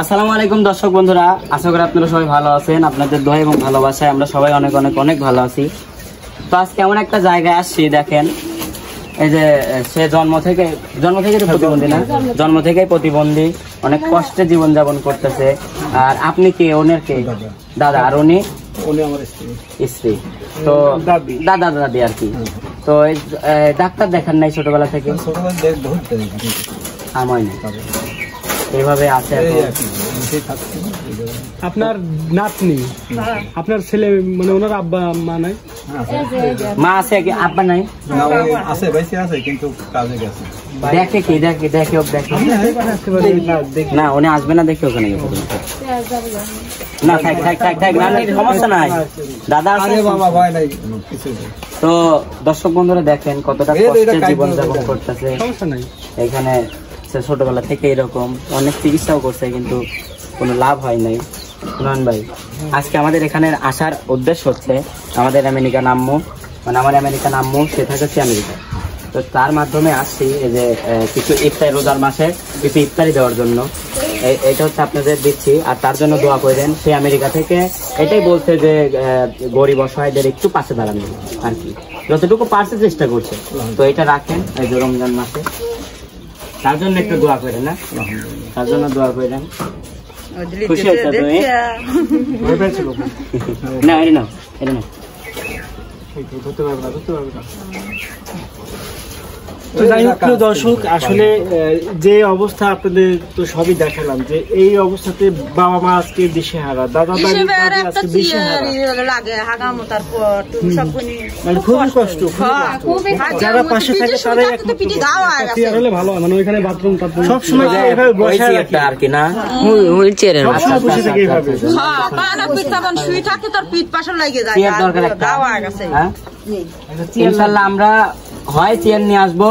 আসসালামু আলাইকুম দর্শক বন্ধুরা, আশা করি আপনারা সবাই ভালো আছেন। আপনাদের দোয়া এবং ভালোবাসায় আমরা সবাই অনেক অনেক অনেক ভালো আছি। তো আজকে এমন একটা জায়গায় আসছি, দেখেন এই যে সে জন্ম থেকে প্রতিবন্ধী না, জন্ম থেকেই প্রতিবন্ধী, অনেক কষ্টে জীবনযাপন করতেছে। আর আপনি কি ওনের কে? দাদা। আর উনি আমার স্ত্রী। তো দাদা দাদি আর কি। তো ডাক্তার দেখান নাই ছোটবেলা থেকে? আমার এইভাবে আছে। আপনার নাতনি, আপনার ছেলে মানে ওনার আব্বা মা নাই? মা আছে কি আব্বা নাই? আছে, বেশি আছে কিন্তু কাজে গেছে। দেখে কি দেখে দেখে না, উনি আসবে না, দেখে ওখানে না থাক থাক থাক থাক না, সমস্যা নাই দাদা আছে। তো দর্শক বন্ধুরা দেখেন কতটা কষ্টে জীবনযাপন করতেছে। এখানে ছোটবেলা থেকে এরকম অনেক চিকিৎসাও করছে কিন্তু কোনো লাভ হয় নাই। নুমান ভাই, আজকে আমাদের এখানে আসার উদ্দেশ্য হচ্ছে আমাদের আমেরিকা নাম্মু, মানে আমার আমেরিকা নাম্মু, সে থাকছে আমেরিকা। তো তার মাধ্যমে আসছি এই যে কিছু ইফতারি, রোজার মাসে কিছু ইফতারি দেওয়ার জন্য। এটা হচ্ছে আপনাদের দিচ্ছি, আর তার জন্য দোয়া করেন। সে আমেরিকা থেকে এটাই বলছে যে গরিব অসহায়দের একটু পাশে দাঁড়ানো আর কি, যতটুকু পারছে চেষ্টা করছে। তো এটা রাখেন এই যে রমজান মাসে, তার জন্য একটু দোয়া করেন না, তার জন্য দোয়া করেন। খুশি হয়েছে তুমি? না এটা না, এটা না। তো যাই হোক প্রিয় দর্শক, আসলে যে অবস্থা আপনাদের তো সবই দেখালাম, যে এই অবস্থাতে বাবা মা আজকে দিশেহারা, দাদা দাদি আজকে দিশেহারা, মানে খুবই কষ্ট। যারা পাশে থাকে তারাই হলে ভালো হয়, মানে ওইখানে বাথরুম টাথরুম সবসময় এভাবে বসে রাখে আর কি, না হুইল চেয়ারে সবসময় বসে থাকে এইভাবে। ইনশাআল্লাহ আমরা হয় চেয়ার নিয়ে আসবো,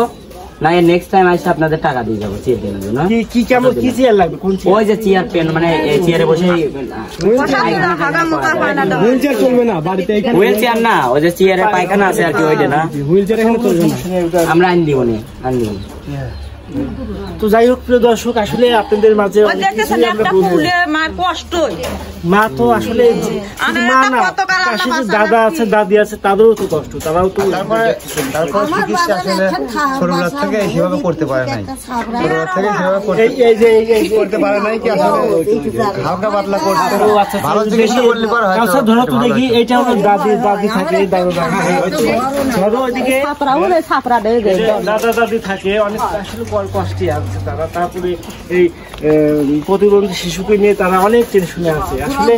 না নেক্সট টাইম আসে আপনাদের টাকা দিয়ে যাবো চেয়ার কেনার জন্য। কি কেমন কি চেয়ার লাগবে? কোন চেয়ার? ওই যে চেয়ার পেন, মানে এই চেয়ারে বসে হুইল চেয়ার চলবে না বাড়িতে? হুইল চেয়ার না, ওই যে চেয়ারে পায়খানা আছে আর কি, ওইটা না, হুইল চেয়ার এখানে চলবে না। আমরা আন দিব না, আন দিব। তো যাই হোক প্রিয় দর্শক, আসলে আপনাদের মাঝে মা তো আসলে মা না, দাদা আছে দাদি আছে, তাদেরও তো কষ্ট, তারাও তো তারপর চিকিৎসা আসলে ছোটবেলা থেকে সেভাবে করতে পারে নাই, ছোটবেলা থেকে সেভাবে করতে পারে নাই কি আসলে হালকা পাতলা করতে ভালো চিকিৎসা করলে পরে হয়। আচ্ছা ধরো তো দেখি, এইটা হলো দাদি থাকে, ধরো ওইদিকে দাদা দাদি থাকে, অনেক আসলে কষ্টে আছে তারা। তারপরে এই প্রতিবন্ধী শিশুকে নিয়ে তারা অনেক টেনশনে আছে। আসলে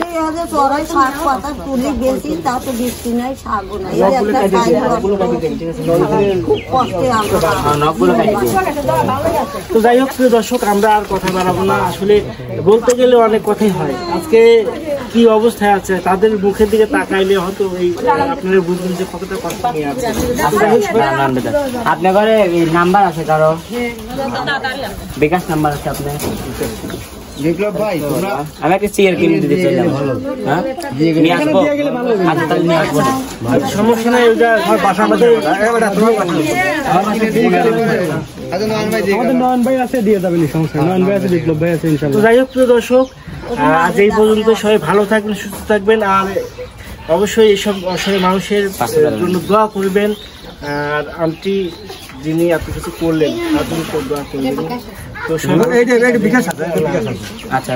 তো যাই হোক প্রিয় দর্শক, আমরা আর কথা বাড়াবো না। আসলে বলতে গেলে অনেক কথাই হয়। আজকে কি অবস্থায় আছে তাদের মুখের দিকে তাকাইলে হয়তো এই আপনারা বুঝবেন যে কতটা কষ্ট নিয়ে আছে। আপনার ঘরে নাম্বার আছে কারো? বিকাশ নাম্বার আছে আপনার? বিপ্লব ভাই, আমি একটা চেয়ার কিনে দিতে চাইলাম, নিয়ে আসবো? আচ্ছা তাহলে নিয়ে আসবো, সমস্যা নাই। আমাদের নয়ন ভাই আছে, দিয়ে যাবেন, সমস্যা নয়ন ভাই আছে, বিপ্লব ভাই আছে ইনশাআল্লাহ। যাই হোক প্রিয় দর্শক, আজ এই পর্যন্ত। সবাই ভালো থাকবেন, সুস্থ থাকবেন, আর অবশ্যই এইসব অসহায় মানুষের জন্য দোয়া করবেন। আর আন্টি যিনি এত কিছু করলেন তার জন্য দোয়া করবেন। তো সবাই বিকাশ আছে। আচ্ছা।